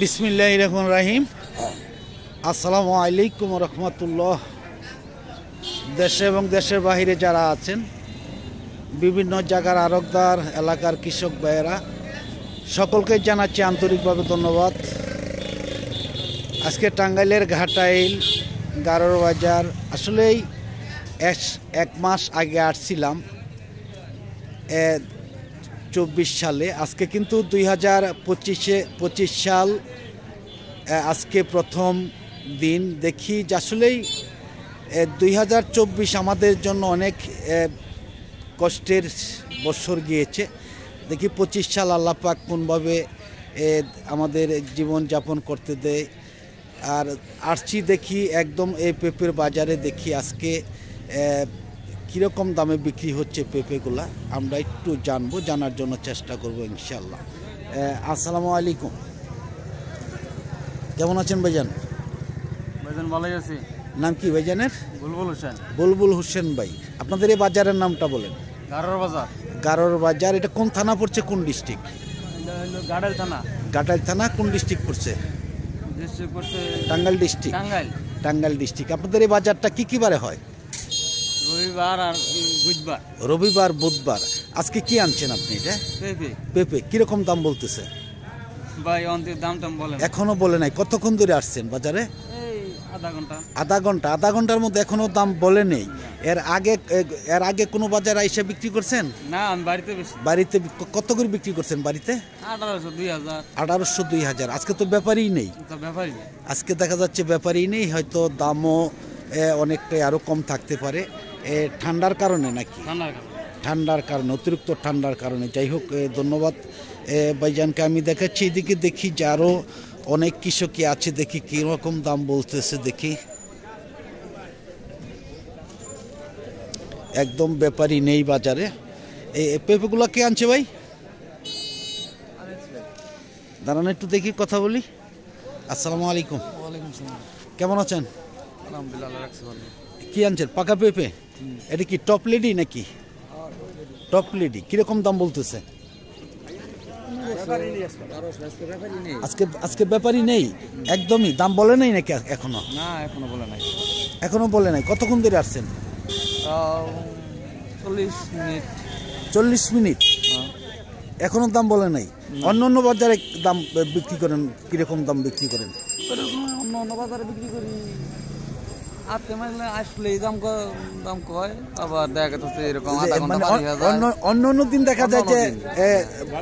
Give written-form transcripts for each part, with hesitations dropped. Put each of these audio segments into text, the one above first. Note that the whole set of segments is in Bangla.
বিসমিল্লাহির রহমানির রহিম। আসসালামু আলাইকুম রহমতুল্লাহ। দেশে এবং দেশের বাহিরে যারা আছেন, বিভিন্ন জায়গার আড়তদার, এলাকার কৃষক ভাইয়েরা, সকলকে জানাচ্ছি আন্তরিকভাবে ধন্যবাদ। আজকে টাঙ্গাইলের ঘাটাইল গারোর বাজার, আসলেই এক মাস আগে আসছিলাম 24 সালে। আজকে কিন্তু 2025 সাল, আজকে প্রথম দিন। দেখি যে আসলেই 2024 আমাদের জন্য অনেক কষ্টের বছর গিয়েছে। দেখি 25 সাল আল্লাহ পাক কোনভাবে আমাদের জীবন যাপন করতে দেয়। আর আসছি দেখি একদম এই পেঁপের বাজারে, দেখি আজকে কীরকম দামে বিক্রি হচ্ছে পেঁপেগুলা, আমরা একটু জানার জন্য চেষ্টা করব ইনশাল্লাহ। আসসালামু আলাইকুম, কেমন আছেন ভাইজান? ভাইজান ভালোই আছি। নাম কি ভাইজানের? বুলবুল হোসেন। বুলবুল হোসেন ভাই, আপনাদের এই বাজারের নামটা বলেন। গারোর বাজার। গারোর বাজার, এটা কোন থানা পড়ছে, কোন ডিস্ট্রিক্ট? গাটাইল থানা। গাটাইল থানা কোন ডিস্ট্রিক্ট পড়ছে? ডিস্ট্রিক্ট পড়ছে টাঙ্গাইল ডিস্ট্রিক্ট। টাঙ্গাইল ডিস্ট্রিক্ট। আপনাদের এই বাজারটা কি বারে হয়? রবিবার আর বুধবার। রবিবার বুধবার। আজকে কি আনছেন আপনি? এটা পেঁপে। পেঁপে কিরকম দাম বলতেছে ভাই? অন্তিম দাম বলেন। এখনো বলে নাই। কতক্ষণ ধরে আসছেন বাজারে? এই আধা ঘন্টা। আধা ঘন্টার মধ্যে এখনো দাম বলে নেই। এর আগে কোনো বাজারে এসে বিক্রি করছেন? না, আমি বাড়িতে বেশি। বাড়িতে কত করে বিক্রি করছেন বাড়িতে? 1800 2000। 1800 2000। আজকে তো ব্যাপারই নেই। ব্যাপারই আজকে দেখা যাচ্ছে ব্যাপারই নেই। হয়তো দামও অনেকটাই আরো কম থাকতে পারে। ঠান্ডার কারণে নাকি? ঠান্ডার কারণে, অতিরিক্ত ঠান্ডার কারণে। যাই হোক, ধন্যবাদ ভাইজানকে। আমি দেখাচ্ছি এদিকে, দেখি যে আরও অনেক কৃষকই আছে, দেখি কীরকম দাম বলতেছে। দেখি একদম ব্যাপারই নেই বাজারে। এই পেঁপেগুলো কে আনছে ভাই? দাঁড়ান একটু দেখি, কথা বলি। আসসালামু আলাইকুম। কেমন আছেন? কি আনছেন? পাকা পেঁপে? এটা কি টপ লেডি নাকি? Top lady. কিরকম দাম বলতেছে? আজকে ব্যাপারই নেই, একদমই দাম বলে নাই নাকি এখনো? না, এখনো বলে নাই। এখনো বলে নাই। কতক্ষণ ধরে আসছেন? 40 মিনিট। 40 মিনিট। এখনো দাম বলে নাই। অন্য বাজারে দাম বিক্রি করেন, কিরকম দাম বিক্রি করেন? অন্য বাজারে বিক্রি করি আজকে মাইলে আসলে দাম কয়, আবার দেখা যাচ্ছে এরকম অন্য দিন দেখা যায় যে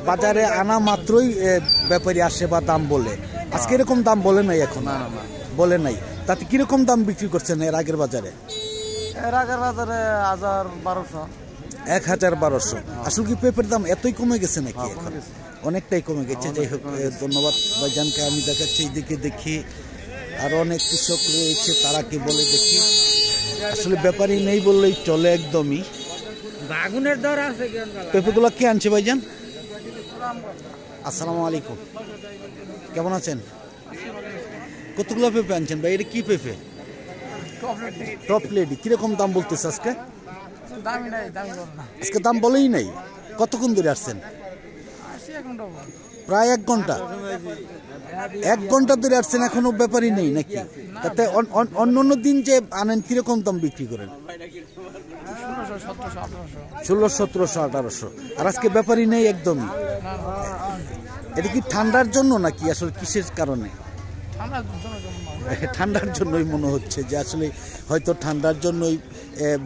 বাজারে আনা মাত্রই ব্যাপারী আসে বা দাম বলে। আজকে এরকম দাম বলে নাই এখন? না, বলে নাই। তাতে কিরকম দাম বিক্রি করছেন এর আগের বাজারে? 1000-1200। 1000-1200। আসলে কি পেঁপের দাম এতই কমে গেছে নাকি এখন? অনেকটাই কমে গেছে। যাই হোক, ধন্যবাদ ভাইজানকে। আমি দেখাচ্ছি এইদিকে, দেখি আরো অনেক কৃষক রয়েছে, তারা কি বলে দেখি। আসলে ব্যাপারই নেই বললেই চলে একদমই। পেঁপেগুলো কে আনছে ভাইজান? আসসালামু আলাইকুম, কেমন আছেন? কতগুলো পেঁপে আনছেন ভাই? এটা কি পেঁপে? Top lady. কিরকম দাম বলতেছে আজকে? আজকে দাম বলেই নাই। কতক্ষণ ধরে আসছেন? প্রায় 1 ঘন্টা। 1 ঘন্টা ধরে আসছেন, এখনো ব্যাপারই নেই নাকি? তাতে অন্য দিন যে আনেন কিরকম দাম বিক্রি করেন? 1600, 1700, 1800। আর আজকে ব্যাপারই নেই একদমই। এটা কি ঠান্ডার জন্য নাকি আসলে কিসের কারণে? ঠান্ডার জন্যই মনে হচ্ছে যে আসলে হয়তো ঠান্ডার জন্যই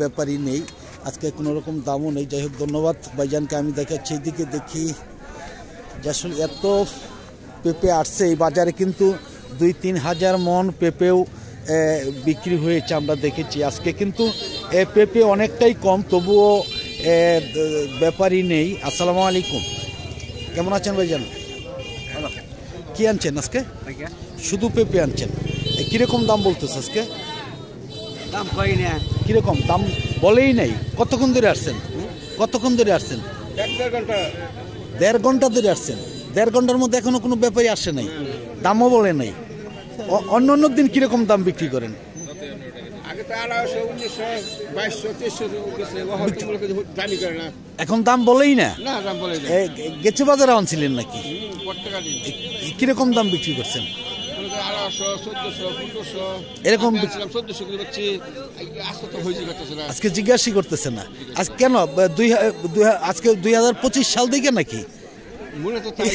ব্যাপারই নেই। আজকে কোনো রকম দামও নেই। যাই হোক, ধন্যবাদ ভাইজানকে। আমি দেখাচ্ছি এদিকে, দেখি যে আসলে এত পেঁপে আসছে এই বাজারে, কিন্তু 2-3 হাজার মন পেঁপেও বিক্রি হয়েছে আমরা দেখেছি। আজকে কিন্তু পেঁপে অনেকটাই কম, তবুও ব্যাপারই নেই। আসসালামু আলাইকুম, কেমন আছেন ভাইজান? কি আনছেন আজকে? শুধু পেঁপে আনছেন। কিরকম দাম বলতেছে আজকে? দাম কই না। কিরকম দাম বলেই নাই। কতক্ষণ ধরে আসছেন? 1.5 ঘন্টা ধরে আসছেন। 1.5 ঘন্টার মধ্যে এখনো কোনো ব্যাপারই আসে নাই, দামও বলে নাই। অন্য দিন কিরকম দাম বিক্রি করেন? এখন দাম বলেই না। গেছে বাজারে আনছিলেন নাকি? কিরকম দাম বিক্রি করছেন? 1200, 1400, 1500 এরকম 1400 করে বেচছি। আজকে তো হইতে পারতেছে না। আজকে জিজ্ঞাসা করতেছে না আজ কেন? আজকে 2025 সাল দিকে নাকি? মনে তো তাই।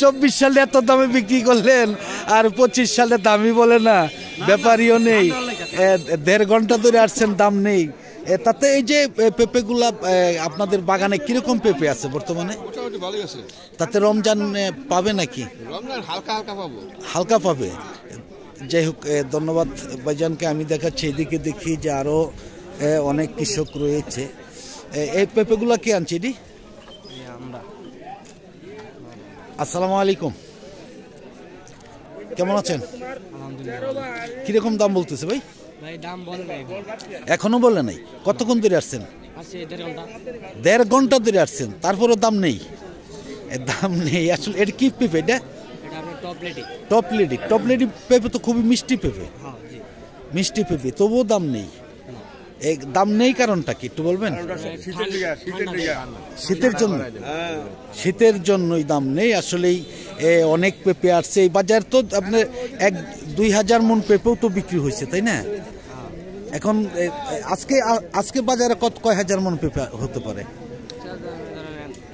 24 সালে এত দামে বিক্রি করলেন আর 25 সালে দামই বলে না, ব্যাপারীও নেই। 1.5 ঘন্টা ধরে আসছেন, দাম নেই। তাতে এই যে পেঁপেগুলা আপনাদের বাগানে কিরকম পেঁপে আছে বর্তমানে? মোটামুটি ভালোই আছে। তাতে রমজান পাবে নাকি? রমজান হালকা হালকা পাবো। হালকা পাবে। যাই হোক, ধন্যবাদ ভাইজানকে। আমি দেখাচ্ছি এদিকে, দেখি যে আরো অনেক কৃষক রয়েছে। এই পেঁপেগুলা কে আনছে? এটি আসসালামু আলাইকুম, কেমন আছেন? কিরকম দাম বলতেছে ভাই? এখনো বলে নাই। কতক্ষণ ধরে আসছেন? 1.5 ঘন্টা ধরে আসছেন, তারপরও দাম নেই। দাম নেই আসলে। এটা কি পেঁপে? এটা টপ লেডি পেঁপে তো খুবই মিষ্টি পেঁপে, মিষ্টি পেঁপে, তবুও দাম নেই। দাম নেই কারণটা কি একটু বলবেন? শীতের জন্য, শীতের জন্যই দাম নেই আসলেই। অনেক পেঁপে আসছে এই বাজার, তো আপনার 1-2 হাজার মন পেঁপেও তো বিক্রি হয়েছে, তাই না? এখন আজকে বাজারে কয় হাজার মন পেঁপে হতে পারে?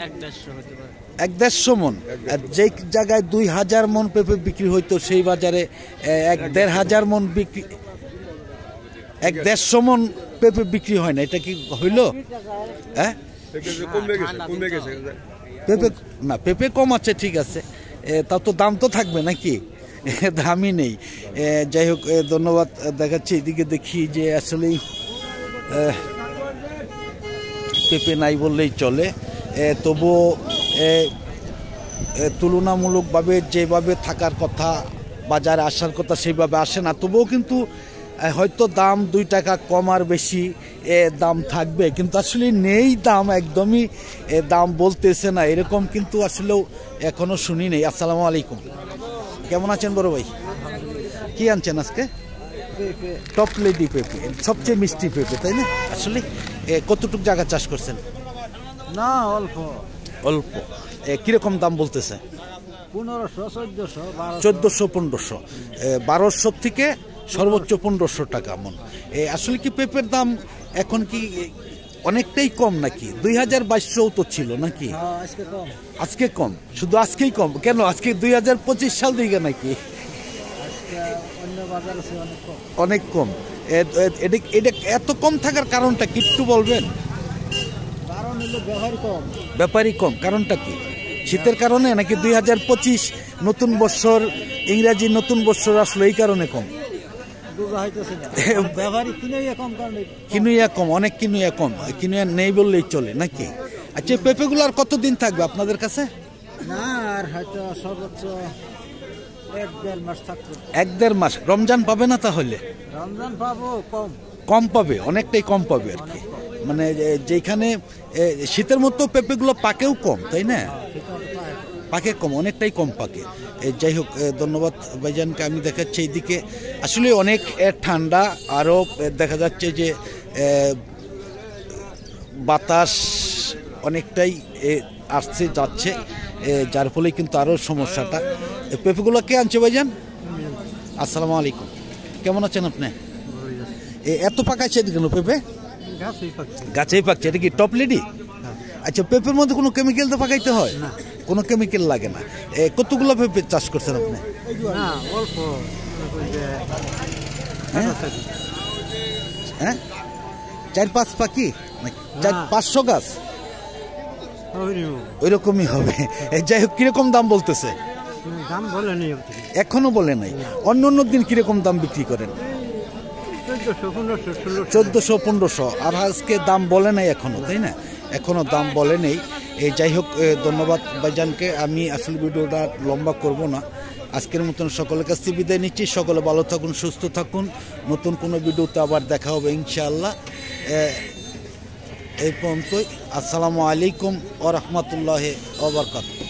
1-150 মন। আর যে জায়গায় 2,000 মন পেঁপে বিক্রি হইতো সেই বাজারে 1-1.5 হাজার মন বিক্রি, 1-150 মন পেঁপে বিক্রি হয় না। এটা কি হইল? হ্যাঁ, পেঁপে না, পেঁপে কম আছে, ঠিক আছে, তাও তো দাম তো থাকবে নাকি? দামই নেই। যাই হোক, ধন্যবাদ। দেখাচ্ছি এদিকে, দেখি যে আসলেই পেঁপে নাই বললেই চলে। তবুও তুলনামূলকভাবে যেভাবে থাকার কথা, বাজারে আসার কথা, সেইভাবে আসে না। তবুও কিন্তু হয়তো দাম 2 টাকা কম আর বেশি দাম থাকবে, কিন্তু আসলে নেই দাম, একদমই দাম বলতেছে না, এরকম কিন্তু আসলেও এখনো শুনি নেই। আসসালামু আলাইকুম, কেমন আছেন বড় ভাই? কি আনছেন আজকে? টপ লেডি পেঁপে, সবচেয়ে মিষ্টি পেঁপে, তাই না? আসলে কতটুক জায়গা চাষ করছেন? না, অল্প অল্প। কিরকম দাম বলতেছে? 1500, 1400, 1500, 1200 থেকে সর্বোচ্চ 1500 টাকা মন। আসলে কি পেঁপের দাম এখন কি অনেকটাই কম নাকি? 2022 তো ছিল নাকি? আজকে কম, শুধু আজকেই কম কেন? আজকে 2025 সাল দিকে নাকি? অনেক কম। এটা এত কম থাকার কারণটা কি একটু বলবেন? ব্যাপারই কম, কারণটা কি? শীতের কারণে নাকি 2025 নতুন বছর, ইংরাজি নতুন বছর আসলে এই কারণে কম? কিনুইয়া কম, অনেক কিনুইয়া কম, কিনুইয়া নেই বললেই চলে নাকি? আচ্ছা, পেঁপেগুলো আর কতদিন থাকবে আপনাদের কাছে? না, আর হয়তো সর্বোচ্চ 1-1.5 মাস থাকবে। 1-1.5 মাস। রমজান পাবে না তাহলে? রমজান পাবো, কম পাবে, অনেকটাই কম পাবে আর কি। মানে যেখানে শীতের মতো পেঁপেগুলো পাকেও কম, তাই না? পাকে কম, অনেকটাই কম পাকে। যাই হোক, ধন্যবাদ ভাইজানকে। আমি দেখাচ্ছি এইদিকে আসলে অনেক ঠান্ডা, আরও দেখা যাচ্ছে যে বাতাস অনেকটাই আসছে যাচ্ছে, যার ফলে কিন্তু আরও সমস্যাটা। পেঁপেগুলো কে আনছে ভাইজান? আসসালামু আলাইকুম, কেমন আছেন আপনি? এত পাকাচ্ছে কেন পেঁপে? গাছেই পাকছে। এটা কি টপ লেডি? আচ্ছা, পেঁপের মধ্যে কোনো কেমিক্যাল তো পাকাইতে হয় না? কোনো কেমিক্যাল লাগে না। কতগুলো পেঁপে চাষ করছেন আপনি? হ্যাঁ, 4-5 পাখি, 400-500 গাছ, ওইরকমই হবে। যাই হোক, কিরকম দাম বলতেছে? এখনো বলে নাই। অন্য দিন কিরকম দাম বিক্রি করেন? 1400-1500। আর আজকে দাম বলে নাই এখনো, তাই না? এখনো দাম বলে নেই। যাই হোক, ধন্যবাদ ভাইজানকে। আমি আসলে ভিডিওটা লম্বা করব না, আজকের মতন সকলের কাছ থেকে বিদায় নিচ্ছি। সকলে ভালো থাকুন, সুস্থ থাকুন। নতুন কোনো ভিডিওতে আবার দেখা হবে ইনশাআল্লাহ। এই পর্যন্তই। আসসালামু আলাইকুম ওয়া রাহমাতুল্লাহি ওয়া বারাকাতুহু।